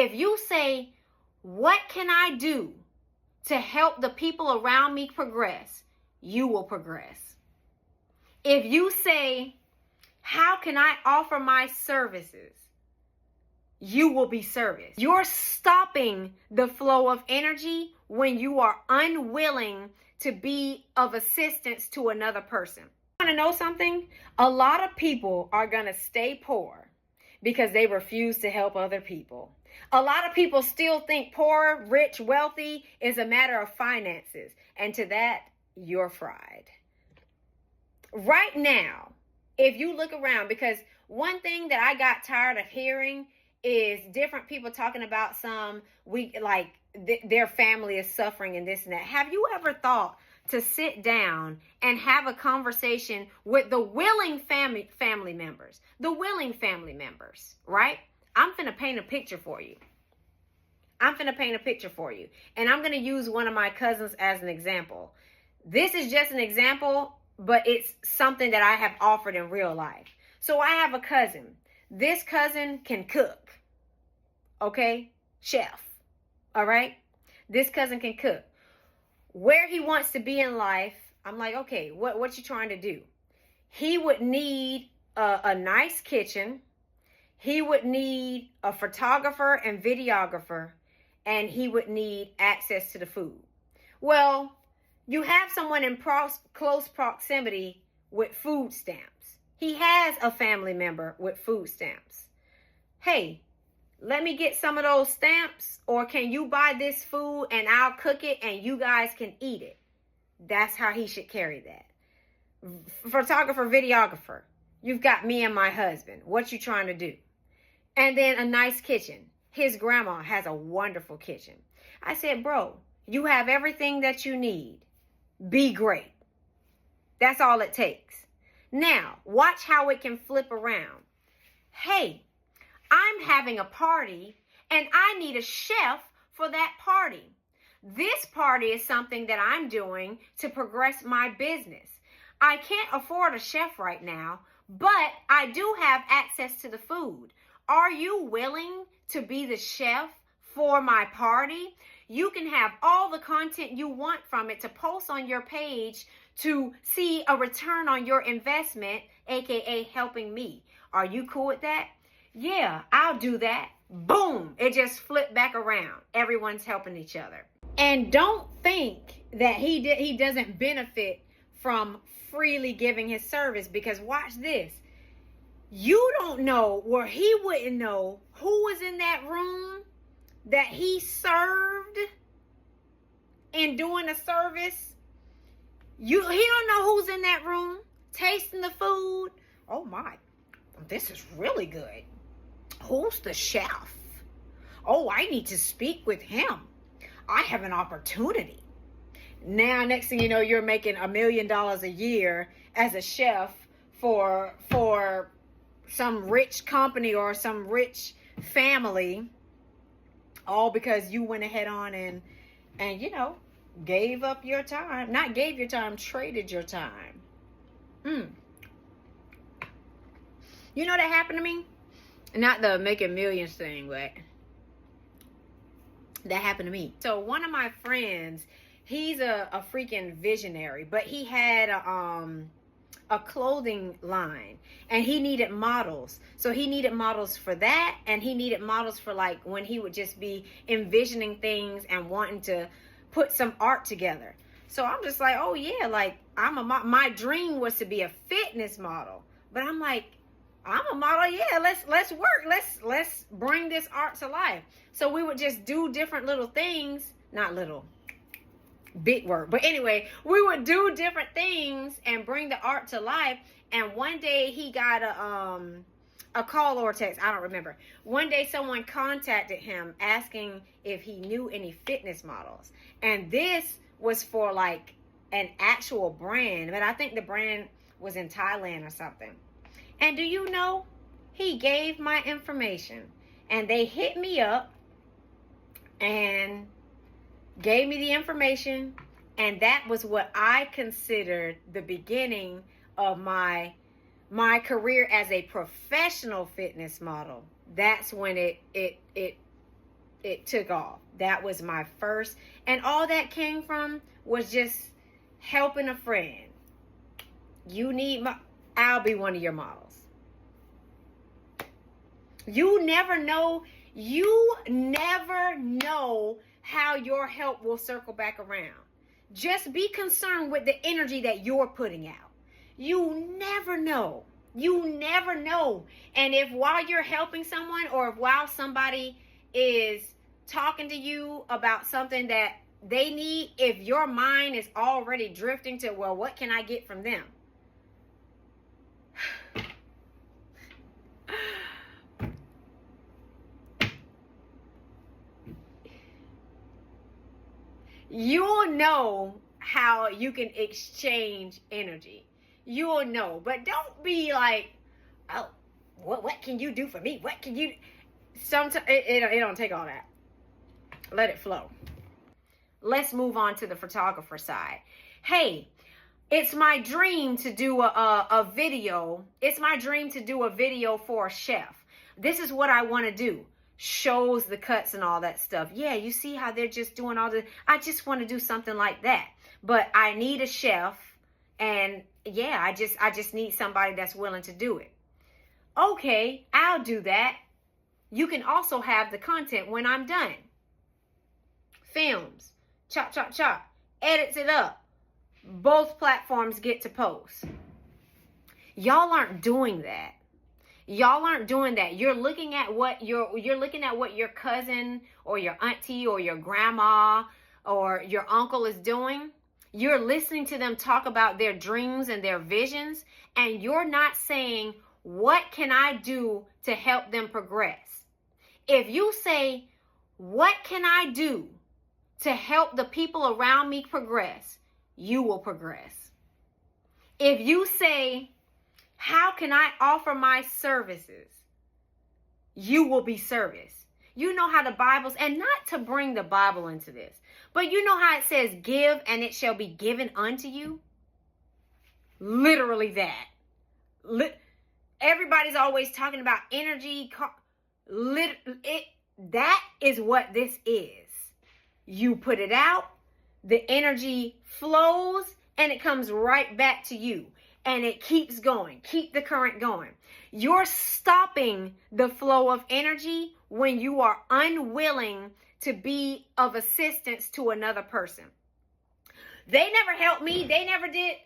If you say, what can I do to help the people around me progress? You will progress. If you say, how can I offer my services? You will be serviced. You're stopping the flow of energy when you are unwilling to be of assistance to another person. You want to know something? A lot of people are going to stay poor because they refuse to help other people. A lot of people still think poor, rich, wealthy is a matter of finances. And to that, you're fried. Right now, if you look around, because one thing that I got tired of hearing is different people talking about their family is suffering and this and that. Have you ever thought to sit down and have a conversation with the willing family members? The willing family members, right? I'm finna paint a picture for you. And I'm going to use one of my cousins as an example. This is just an example, but it's something that I have offered in real life. So I have a cousin. This cousin can cook. Okay? Chef. All right? This cousin can cook. Where he wants to be in life, I'm like, okay, what you trying to do? He would need a nice kitchen. He would need a photographer and videographer, and he would need access to the food. Well, you have someone in close proximity with food stamps. He has a family member with food stamps. Hey, let me get some of those stamps, or can you buy this food and I'll cook it and you guys can eat it? That's how he should carry that. Photographer, videographer. You've got me and my husband. What you trying to do? And then a nice kitchen. His grandma has a wonderful kitchen. I said, bro, you have everything that you need. Be great. That's all it takes. Now, watch how it can flip around. Hey, I'm having a party and I need a chef for that party. This party is something that I'm doing to progress my business. I can't afford a chef right now, but I do have access to the food. Are you willing to be the chef for my party? You can have all the content you want from it to post on your page to see a return on your investment, aka helping me. Are you cool with that? Yeah, I'll do that. Boom, it just flipped back around. Everyone's helping each other. And don't think that he doesn't benefit from freely giving his service, because watch this. You don't know, or he wouldn't know, who was in that room that he served in doing a service. He don't know who's in that room tasting the food. Oh my, this is really good. Who's the chef? Oh, I need to speak with him. I have an opportunity. Now, next thing you know, you're making $1 million a year as a chef for some rich company or some rich family, all because you went ahead on and gave up your time. Not gave your time, traded your time. You know that happened to me? Not the making millions thing, but that happened to me. So one of my friends, he's a freaking visionary, but he had a clothing line and he needed models. So he needed models for that, and he needed models for like when he would just be envisioning things and wanting to put some art together. So I'm just like, oh yeah, like my dream was to be a fitness model, but I'm like, I'm a model. Yeah, let's work. Let's bring this art to life. So we would just do different little things, not little, big work. But anyway, we would do different things and bring the art to life. And one day he got a call or a text. I don't remember. One day someone contacted him asking if he knew any fitness models. And this was for like an actual brand. But I think the brand was in Thailand or something. And do you know, he gave my information, and they hit me up and gave me the information. And that was what I considered the beginning of my career as a professional fitness model. That's when it it took off. That was my first. And all that came from was just helping a friend. I'll be one of your models. You never know how your help will circle back around. Just be concerned with the energy that you're putting out. You never know. And if while you're helping someone, or if while somebody is talking to you about something that they need, if your mind is already drifting to, well, what can I get from them? You'll know how you can exchange energy. You'll know. But don't be like, oh, what can you do for me? What can you... Sometimes it don't take all that. Let it flow. Let's move on to the photographer side. Hey, it's my dream to do a video. It's my dream to do a video for a chef. This is what I want to do. Shows the cuts and all that stuff. Yeah, you see how they're just doing all the... I just want to do something like that. But I need a chef. And yeah, I just need somebody that's willing to do it. Okay, I'll do that. You can also have the content when I'm done. Films. Chop, chop, chop. Edits it up. Both platforms get to post. Y'all aren't doing that. You're looking at what your cousin or your auntie or your grandma or your uncle is doing. You're listening to them talk about their dreams and their visions, and you're not saying, what can I do to help them progress? If you say, what can I do to help the people around me progress, you will progress. If you say, how can I offer my services, you will be serviced. You know how the Bible's, and not to bring the Bible into this, but you know how it says, give and it shall be given unto you? Literally that. Everybody's always talking about energy. That is what this is. You put it out, the energy flows, and it comes right back to you. And it keeps going. Keep the current going. You're stopping the flow of energy when you are unwilling to be of assistance to another person. They never helped me. They never did.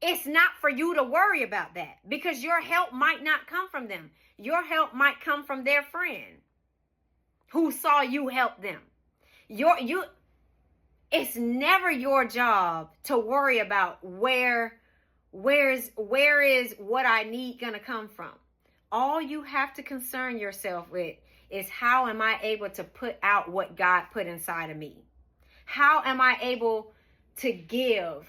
It's not for you to worry about that, because your help might not come from them. Your help might come from their friend who saw you help them. It's never your job to worry about where is what I need going to come from. All you have to concern yourself with is, how am I able to put out what God put inside of me? How am I able to give?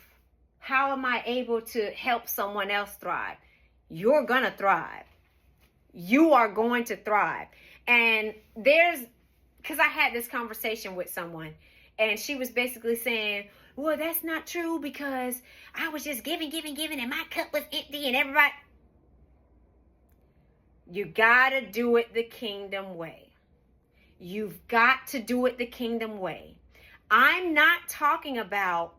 How am I able to help someone else thrive? You're going to thrive. You are going to thrive. And because I had this conversation with someone, and she was basically saying, well, that's not true, because I was just giving, and my cup was empty, and everybody... You gotta do it the kingdom way. You've got to do it the kingdom way. I'm not talking about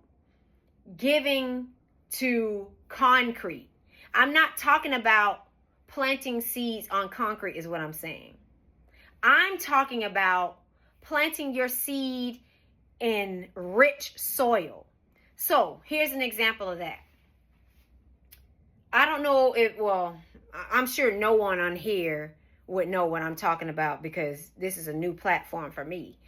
giving to concrete. I'm not talking about planting seeds on concrete is what I'm saying. I'm talking about planting your seed in rich soil. So here's an example of that. I don't know I'm sure no one on here would know what I'm talking about, because this is a new platform for me.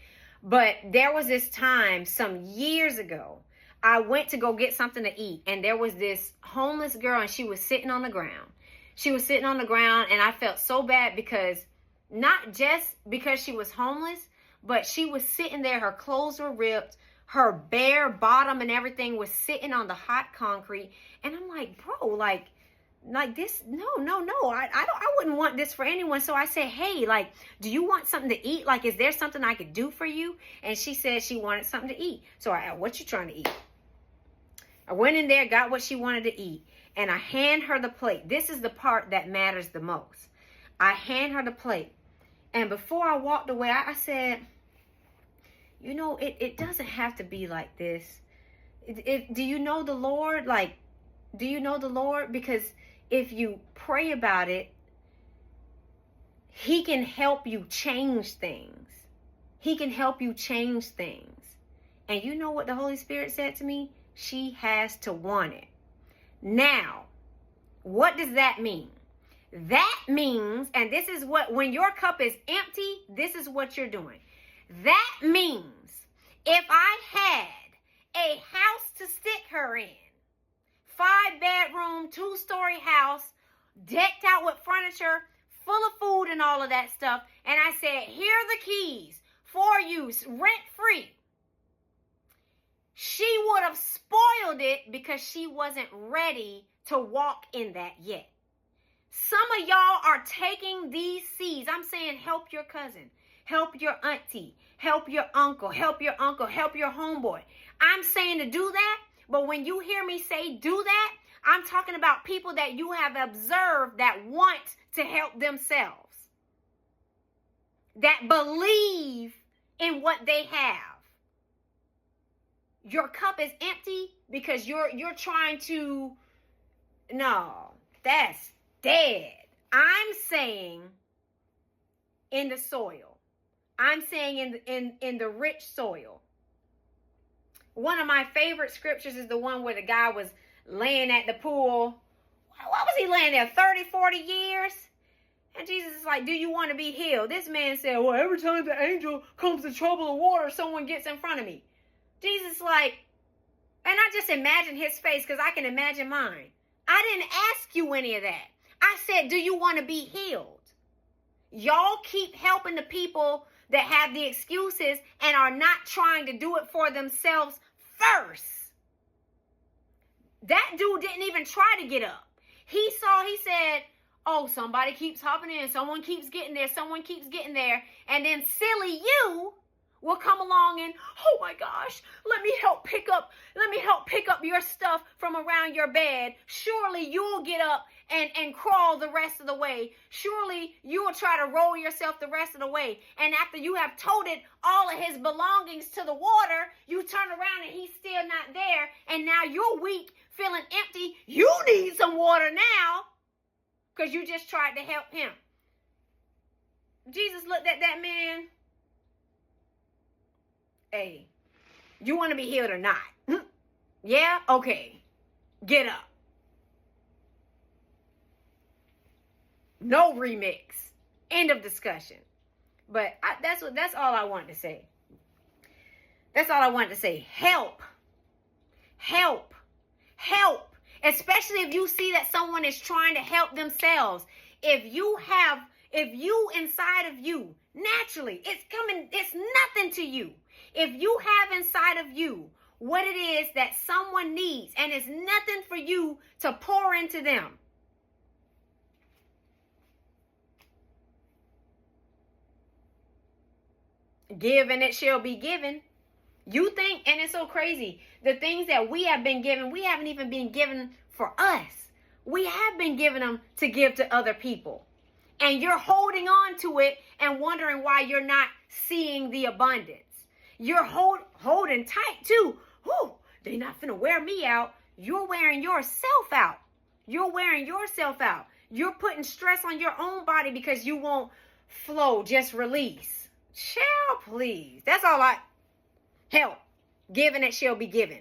But there was this time some years ago, I went to go get something to eat, and there was this homeless girl, and she was sitting on the ground. And I felt so bad, because not just because she was homeless, but she was sitting there, her clothes were ripped, her bare bottom and everything was sitting on the hot concrete. And I'm like, bro, like this, no, I wouldn't want this for anyone. So I said, hey, like, do you want something to eat? Like, is there something I could do for you? And she said she wanted something to eat. So I asked, what you trying to eat? I went in there, got what she wanted to eat, and I hand her the plate. This is the part that matters the most. I hand her the plate, And before I walked away, I said, you know, it doesn't have to be like this. Do you know the Lord? Like, do you know the Lord? Because if you pray about it, He can help you change things. He can help you change things. And you know what the Holy Spirit said to me? She has to want it. Now, what does that mean? That means, and this is what, when your cup is empty, this is what you're doing. That means if I had a house to stick her in, 5-bedroom, 2-story house, decked out with furniture, full of food and all of that stuff, and I said, here are the keys for you, rent-free, she would have spoiled it because she wasn't ready to walk in that yet. Some of y'all are taking these seeds. I'm saying help your cousin, help your auntie, help your uncle, help your homeboy. I'm saying to do that, but when you hear me say do that, I'm talking about people that you have observed that want to help themselves, that believe in what they have. Your cup is empty because you're trying to, no, that's dead. I'm saying in the soil. I'm saying in the rich soil. One of my favorite scriptures is the one where the guy was laying at the pool. What was he laying there, 30, 40 years? And Jesus is like, do you want to be healed? This man said, well, every time the angel comes to trouble the water, someone gets in front of me. Jesus like, and I just imagine his face because I can imagine mine. I didn't ask you any of that. I said, do you want to be healed? Y'all keep helping the people that have the excuses and are not trying to do it for themselves first. That dude didn't even try to get up. He said, oh, somebody keeps hopping in. Someone keeps getting there. Someone keeps getting there. And then silly you will come along and, oh my gosh, let me help pick up your stuff from around your bed. Surely you'll get up and crawl the rest of the way. Surely you will try to roll yourself the rest of the way. And after you have toted all of his belongings to the water, you turn around and he's still not there. And now you're weak, feeling empty. You need some water now because you just tried to help him. Jesus looked at that man. Hey, you want to be healed or not? Yeah? Okay. Get up. No remix. End of discussion. But that's all I wanted to say. That's all I wanted to say. Help. Help. Help. Especially if you see that someone is trying to help themselves. If you inside of you, naturally, it's nothing to you. If you have inside of you what it is that someone needs and it's nothing for you to pour into them, give and it shall be given. You think, and it's so crazy, the things that we have been given, we haven't even been given for us. We have been given them to give to other people. And you're holding on to it and wondering why you're not seeing the abundance. You're holding tight too. Whew, they're not finna wear me out. You're wearing yourself out. You're wearing yourself out. You're putting stress on your own body because you won't flow, just release. Child, please. That's all help. Given it shall be given.